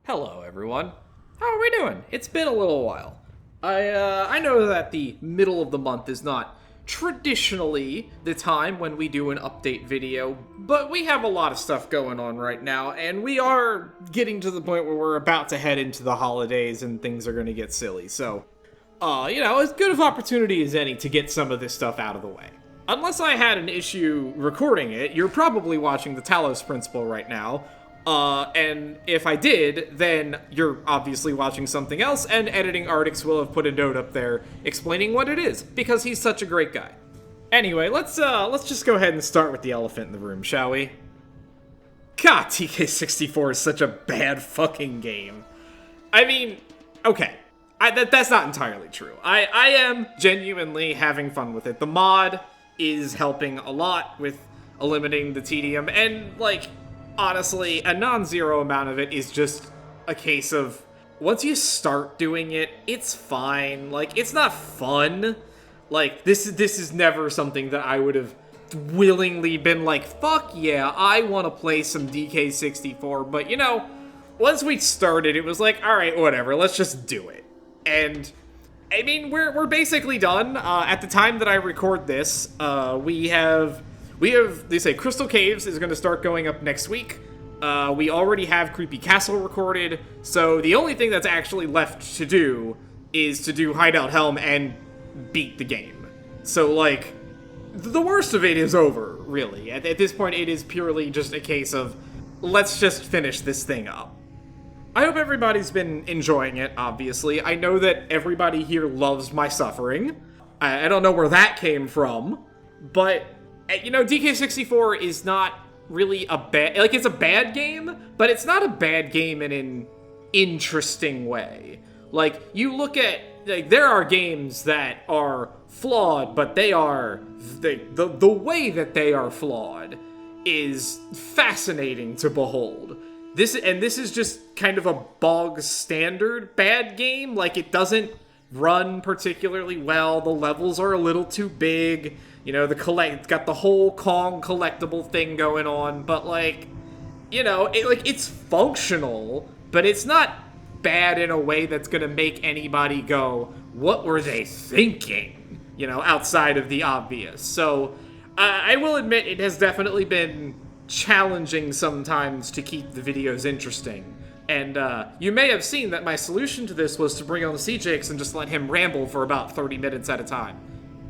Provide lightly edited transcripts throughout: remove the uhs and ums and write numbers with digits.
Hello, everyone. How are we doing? It's been a little while. I know that the middle of the month is not traditionally the time when we do an update video, but we have a lot of stuff going on right now, and we are getting to the point where we're about to head into the holidays and things are going to get silly, so, as good of opportunity as any to get some of this stuff out of the way. Unless I had an issue recording it, you're probably watching the Talos Principle right now. And if I did, then you're obviously watching something else, and Editing Artix will have put a note up there explaining what it is, because he's such a great guy. Anyway, let's just go ahead and start with the elephant in the room, shall we? God, TK64 is such a bad fucking game. I mean, okay. That's not entirely true. I am genuinely having fun with it. The mod is helping a lot with eliminating the tedium, and, honestly, a non-zero amount of it is just a case of, once you start doing it, it's fine. It's not fun. This is never something that I would have willingly been like, fuck yeah, I want to play some DK64, but, once we started, it was like, alright, whatever, let's just do it. And, I mean, we're basically done. At the time that I record this, we have, they say Crystal Caves is going to start going up next week. We already have Creepy Castle recorded, so the only thing that's actually left to do is to do Hideout Helm and beat the game. So, the worst of it is over, really. At this point, it is purely just a case of, let's just finish this thing up. I hope everybody's been enjoying it, obviously. I know that everybody here loves my suffering. I don't know where that came from, but DK64 is not really a bad... it's a bad game, but it's not a bad game in an interesting way. You look at... there are games that are flawed, but they are... The way that they are flawed is fascinating to behold. This is just kind of a bog standard bad game. It doesn't run particularly well. The levels are a little too big. It's got the whole Kong collectible thing going on, but it's functional, but it's not bad in a way that's gonna make anybody go, what were they thinking? Outside of the obvious. So, I will admit it has definitely been challenging sometimes to keep the videos interesting. And, you may have seen that my solution to this was to bring on the CJX and just let him ramble for about 30 minutes at a time.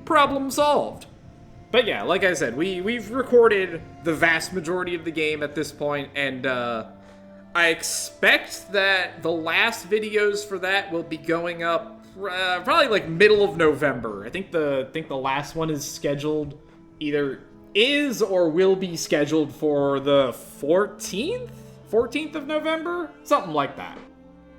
Problem solved. But yeah, like I said, we've recorded the vast majority of the game at this point, and I expect that the last videos for that will be going up probably middle of November. I think the last one is scheduled, either is or will be scheduled for the 14th? 14th of November? Something like that.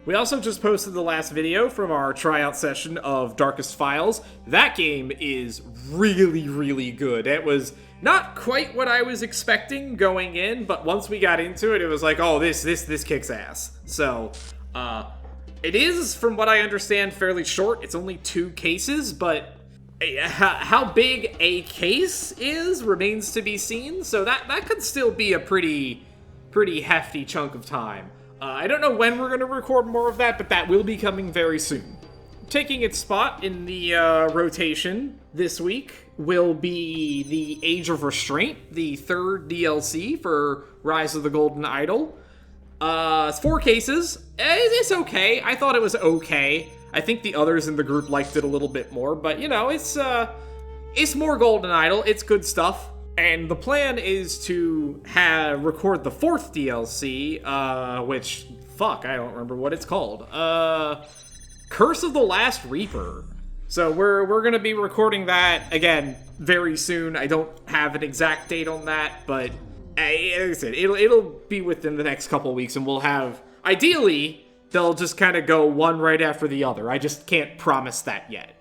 We also just posted the last video from our tryout session of Darkest Files. That game is really, really good. It was not quite what I was expecting going in, but once we got into it, it was like, oh, this kicks ass. So, it is, from what I understand, fairly short. It's only 2 cases, but how big a case is remains to be seen. So that could still be a pretty hefty chunk of time. I don't know when we're going to record more of that, but that will be coming very soon. Taking its spot in the rotation this week will be the Age of Restraint, the 3rd DLC for Rise of the Golden Idol. It's 4 cases. It's okay. I thought it was okay. I think the others in the group liked it a little bit more, but it's more Golden Idol. It's good stuff. And the plan is to record the 4th DLC, which, fuck, I don't remember what it's called. Curse of the Last Reaper. So we're gonna be recording that, again, very soon. I don't have an exact date on that, but like I said, it'll be within the next couple weeks, and we'll have, ideally, they'll just kind of go one right after the other. I just can't promise that yet.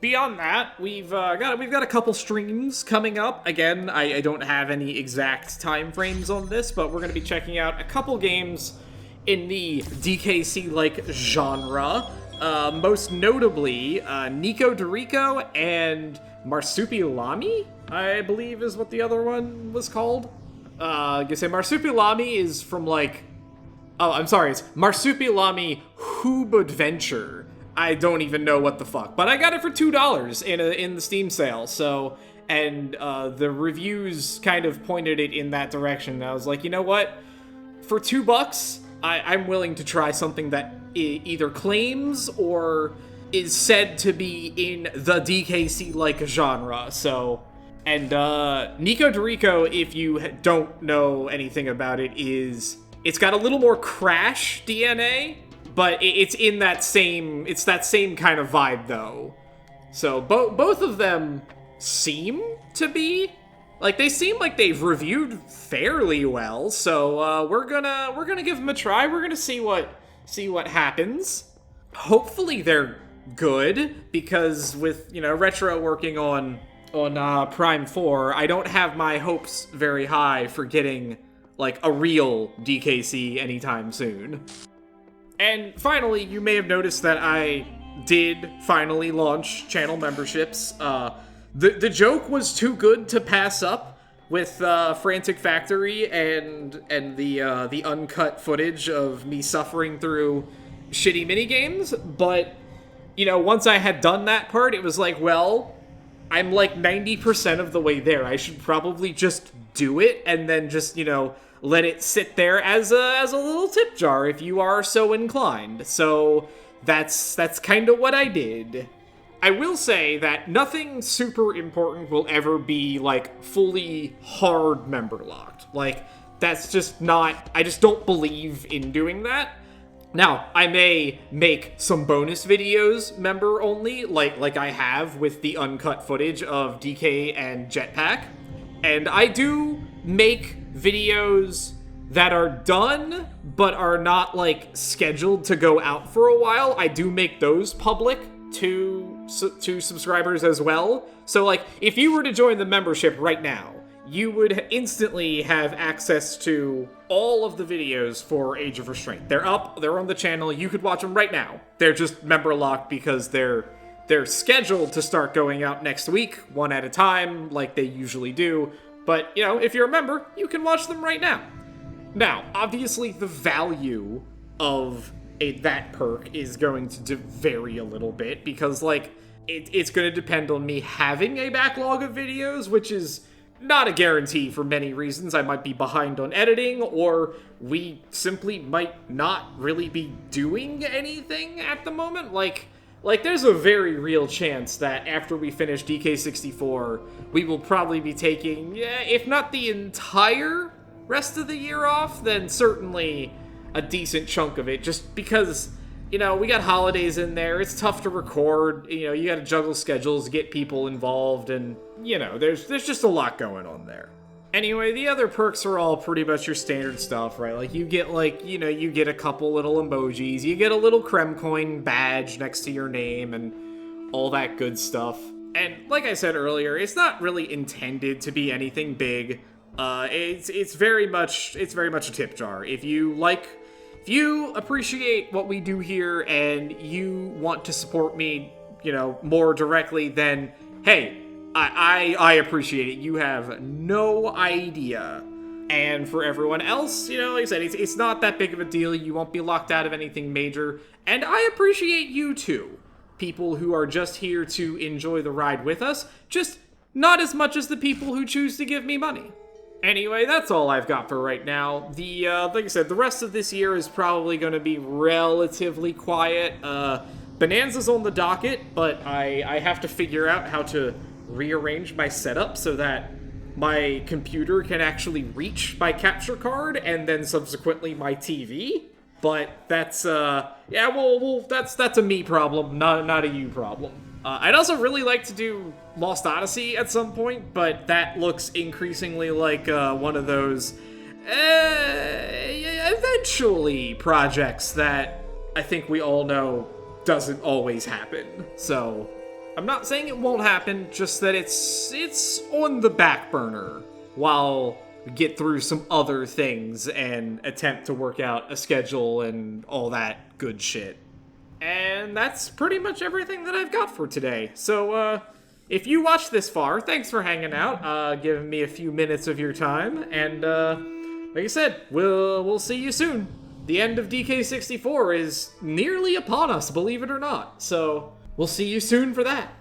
Beyond that, we've got a couple streams coming up. Again, I don't have any exact time frames on this, but we're going to be checking out a couple games in the DKC-like genre. Most notably, Nico Dorico and Marsupilami, I believe is what the other one was called. Marsupilami is from Oh, I'm sorry, it's Marsupilami Hoob Adventure. I don't even know what the fuck, but I got it for $2 in the Steam sale, so... And the reviews kind of pointed it in that direction, and I was like, you know what? For $2, I'm willing to try something that either claims or is said to be in the DKC-like genre, so... And Nico Dorico, if you don't know anything about it, it's got a little more Crash DNA, but it's in that same, it's that same kind of vibe, though. So both of them seem to be, like, they seem like they've reviewed fairly well, so we're gonna give them a try. We're gonna see what happens. Hopefully they're good, because with, you know, Retro working on Prime 4, I don't have my hopes very high for getting, like, a real DKC anytime soon. And finally, you may have noticed that I did finally launch channel memberships. The joke was too good to pass up with Frantic Factory and the uncut footage of me suffering through shitty minigames, but, you know, once I had done that part, it was like, well, I'm like 90% of the way there. I should probably just do it and then just, you know, let it sit there as a little tip jar if you are so inclined. So that's kind of what I did. I will say that nothing super important will ever be, like, fully hard member locked. Like, that's just not, I just don't believe in doing that. Now, I may make some bonus videos member only, like I have with the uncut footage of DK and Jetpack. And I do make videos that are done, but are not, like, scheduled to go out for a while. I do make those public to subscribers as well. So, like, if you were to join the membership right now, you would instantly have access to all of the videos for Age of Restraint. They're up, they're on the channel, you could watch them right now. They're just member locked because they're scheduled to start going out next week, one at a time, like they usually do. But, you know, if you're a member, you can watch them right now. Now, obviously the value of that perk is going to vary a little bit, because, like, it's going to depend on me having a backlog of videos, which is not a guarantee for many reasons. I might be behind on editing, or we simply might not really be doing anything at the moment. Like there's a very real chance that after we finish DK64, we will probably be taking, if not the entire rest of the year off, then certainly a decent chunk of it, just because, you know, we got holidays in there, it's tough to record, you know, you gotta juggle schedules, get people involved, and, you know, there's just a lot going on there. Anyway, the other perks are all pretty much your standard stuff, right? Like, you get, like, you know, you get a couple little emojis, you get a little Kremcoin badge next to your name, and all that good stuff. And, like I said earlier, it's not really intended to be anything big. It's very much a tip jar. If you appreciate what we do here and you want to support me, you know, more directly, then, hey, I appreciate it. You have no idea. And for everyone else, you know, like I said, it's not that big of a deal. You won't be locked out of anything major. And I appreciate you too. People who are just here to enjoy the ride with us, just not as much as the people who choose to give me money. Anyway, that's all I've got for right now. Like I said, the rest of this year is probably going to be relatively quiet. Bonanza's on the docket, but I have to figure out how to rearrange my setup so that my computer can actually reach my capture card and then subsequently my TV. But that's, that's a me problem, not a you problem. I'd also really like to do Lost Odyssey at some point, but that looks increasingly like one of those eventually projects that I think we all know doesn't always happen. So I'm not saying it won't happen, just that it's on the back burner while we get through some other things and attempt to work out a schedule and all that good shit. And that's pretty much everything that I've got for today. So, if you watched this far, thanks for hanging out, giving me a few minutes of your time, and, like I said, we'll see you soon. the end of DK64 is nearly upon us, believe it or not. So we'll see you soon for that.